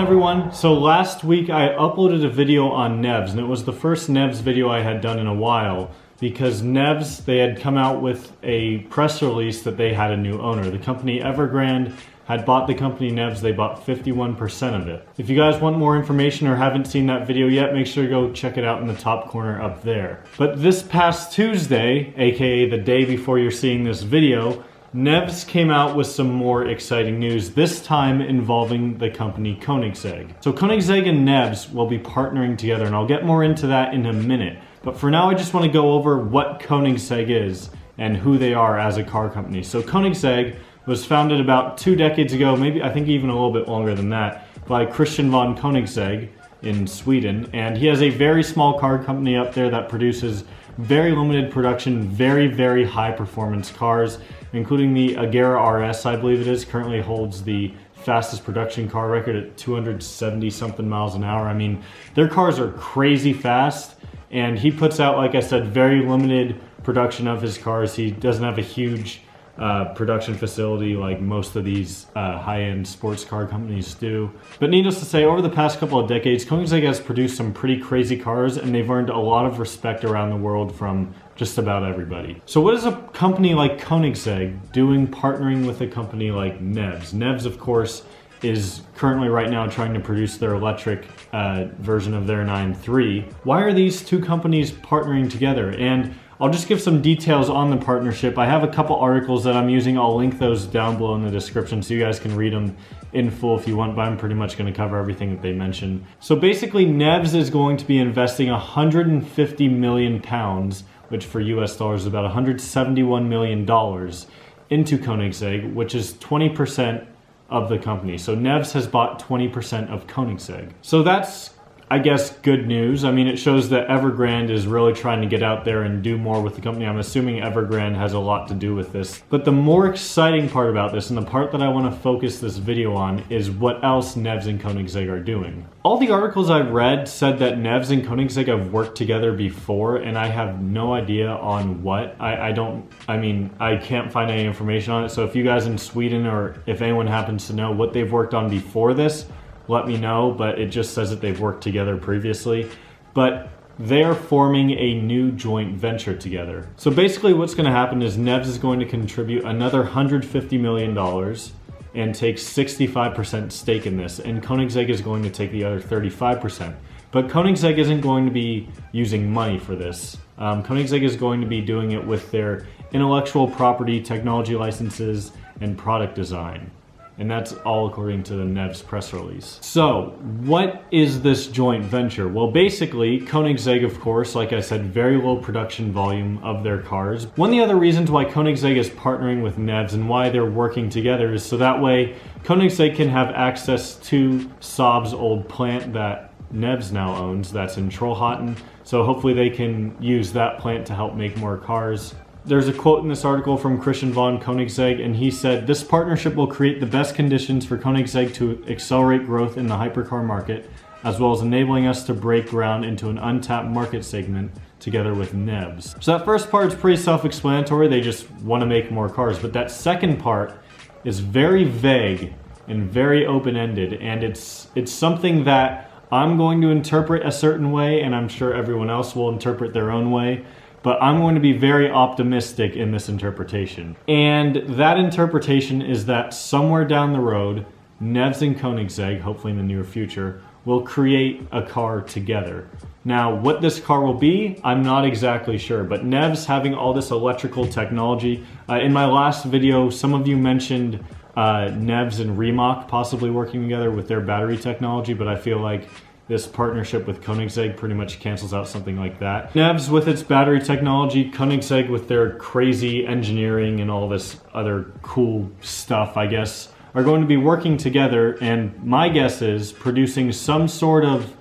everyone. So last week I uploaded a video on NEVS, and it was the first NEVS video I had done in a while because NEVS, they had come out with a press release that they had a new owner. The company Evergrande had bought the company NEVS. They bought 51% of it. If you guys want more information or haven't seen that video yet, make sure to go check it out in the top corner up there. But this past Tuesday, aka the day before you're seeing this video, NEVS came out with some more exciting news, this time involving the company Koenigsegg. So Koenigsegg and NEVS will be partnering together, and I'll get more into that in a minute. But for now, I just want to go over what Koenigsegg is and who they are as a car company. So Koenigsegg was founded about 2 decades ago, maybe I think even a little bit longer than that, by Christian von Koenigsegg in Sweden. And he has a very small car company up there that produces very limited production, very high performance cars, including the Agera RS, I believe it is, currently holds the fastest production car record at 270 something miles an hour. I mean, their cars are crazy fast, and he puts out, like I said, very limited production of his cars. He doesn't have a huge production facility like most of these high-end sports car companies do. But needless to say, over the past couple of decades, Koenigsegg has produced some pretty crazy cars, and they've earned a lot of respect around the world from just about everybody. So what is a company like Koenigsegg doing partnering with a company like NEVS? NEVS, of course, is currently right now trying to produce their electric version of their 9.3. Why are these two companies partnering together? And I'll just give some details on the partnership. I have a couple articles that I'm using. I'll link those down below in the description so you guys can read them in full if you want, but I'm pretty much going to cover everything that they mentioned. So basically, NEVS is going to be investing 150 million pounds, which for US dollars is about $171 million, into Koenigsegg, which is 20% of the company. So NEVS has bought 20% of Koenigsegg. So that's, I guess, good news. I mean, it shows that Evergrande is really trying to get out there and do more with the company. I'm assuming Evergrande has a lot to do with this. But the more exciting part about this, and the part that I want to focus this video on, is what else NEVS and Koenigsegg are doing. All the articles I've read said that NEVS and Koenigsegg have worked together before, and I have no idea on what. I can't find any information on it. So if you guys in Sweden, or if anyone happens to know what they've worked on before this, let me know, but it just says that they've worked together previously. But they're forming a new joint venture together. So basically what's going to happen is NEVS is going to contribute another $150 million and take 65% stake in this, and Koenigsegg is going to take the other 35%. But Koenigsegg isn't going to be using money for this. Koenigsegg is going to be doing it with their intellectual property, technology licenses, and product design. And that's all according to the NEVS press release. So, what is this joint venture? Well, basically, Koenigsegg, of course, like I said, very low production volume of their cars. One of the other reasons why Koenigsegg is partnering with NEVS and why they're working together is so that way Koenigsegg can have access to Saab's old plant that NEVS now owns, that's in Trollhättan. So hopefully they can use that plant to help make more cars. There's a quote in this article from Christian von Koenigsegg, and he said, "This partnership will create the best conditions for Koenigsegg to accelerate growth in the hypercar market, as well as enabling us to break ground into an untapped market segment together with NEVS." So that first part is pretty self-explanatory. They just want to make more cars. But that second part is very vague and very open-ended, and it's something that I'm going to interpret a certain way, and I'm sure everyone else will interpret their own way. But I'm going to be very optimistic in this interpretation. And that interpretation is that somewhere down the road, NEVS and Koenigsegg, hopefully in the near future, will create a car together. Now, what this car will be, I'm not exactly sure, but NEVS having all this electrical technology. In my last video, some of you mentioned NEVS and Rimac possibly working together with their battery technology, but I feel like this partnership with Koenigsegg pretty much cancels out something like that. NEVS with its battery technology, Koenigsegg with their crazy engineering and all this other cool stuff, I guess, are going to be working together, and my guess is producing some sort of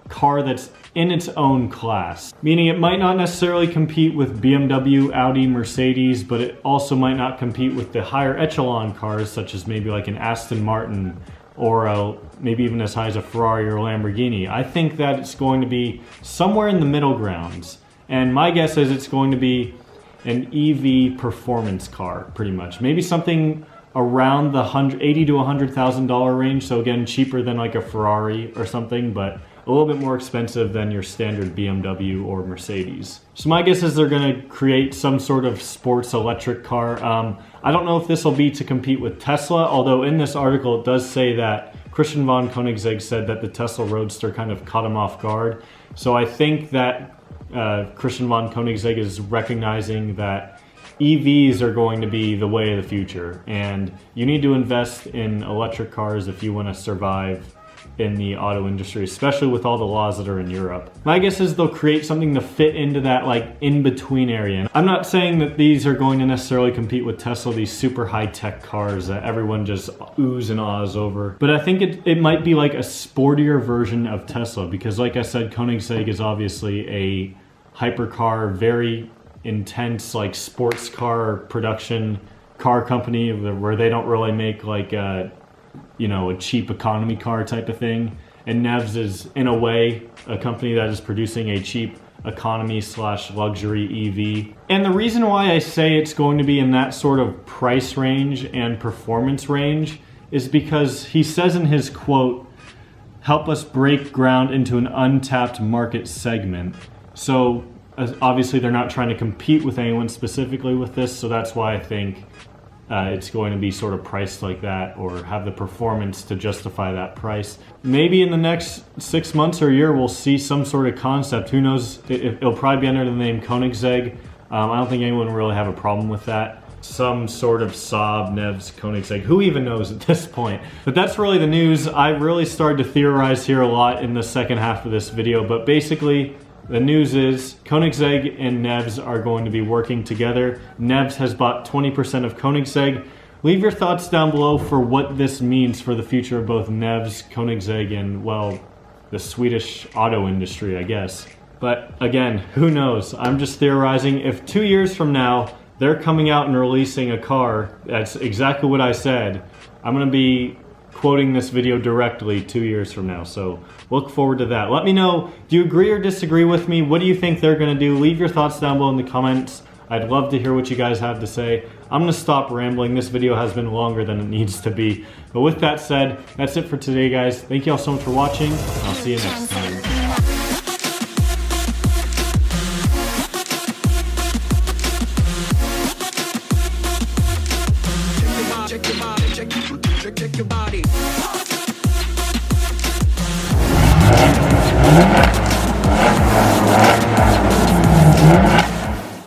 car that's in its own class. Meaning it might not necessarily compete with BMW, Audi, Mercedes, but it also might not compete with the higher echelon cars, such as maybe like an Aston Martin, or maybe even as high as a Ferrari or Lamborghini. I think that it's going to be somewhere in the middle grounds. And my guess is it's going to be an EV performance car, pretty much. Maybe something around the $80 to $100,000 range. So again, cheaper than like a Ferrari or something, but a little bit more expensive than your standard BMW or Mercedes. So my guess is they're gonna create some sort of sports electric car. I don't know if this will be to compete with Tesla, although in this article it does say that Christian von Koenigsegg said that the Tesla Roadster kind of caught him off guard. So I think that Christian von Koenigsegg is recognizing that EVs are going to be the way of the future, and you need to invest in electric cars if you want to survive in the auto industry, especially with all the laws that are in Europe. My guess is they'll create something to fit into that like in-between area. And I'm not saying that these are going to necessarily compete with Tesla, these super high-tech cars that everyone just oohs and ahs over. But I think it might be like a sportier version of Tesla, because like I said, Koenigsegg is obviously a hypercar, very intense like sports car production car company where they don't really make like a cheap economy car type of thing. And NEVS is, in a way, a company that is producing a cheap economy / luxury EV. And the reason why I say it's going to be in that sort of price range and performance range is because he says in his quote, "Help us break ground into an untapped market segment." So obviously they're not trying to compete with anyone specifically with this, so that's why I think it's going to be sort of priced like that, or have the performance to justify that price. Maybe in the next 6 months or a year we'll see some sort of concept. Who knows? It'll probably be under the name Koenigsegg. I don't think anyone will really have a problem with that. Some sort of Saab, NEVS, Koenigsegg. Who even knows at this point? But that's really the news. I really started to theorize here a lot in the second half of this video, but basically the news is Koenigsegg and NEVS are going to be working together. NEVS has bought 20% of Koenigsegg. Leave your thoughts down below for what this means for the future of both NEVS, Koenigsegg, and, well, the Swedish auto industry, I guess. But again, who knows? I'm just theorizing. If 2 years from now they're coming out and releasing a car that's exactly what I said, I'm going to be quoting this video directly 2 years from now, so look forward to that. Let me know, do you agree or disagree with me? What do you think they're gonna do? Leave your thoughts down below in the comments. I'd love to hear what you guys have to say. I'm gonna stop rambling. This video has been longer than it needs to be. But with that said, that's it for today, guys. Thank you all so much for watching. I'll see you next time.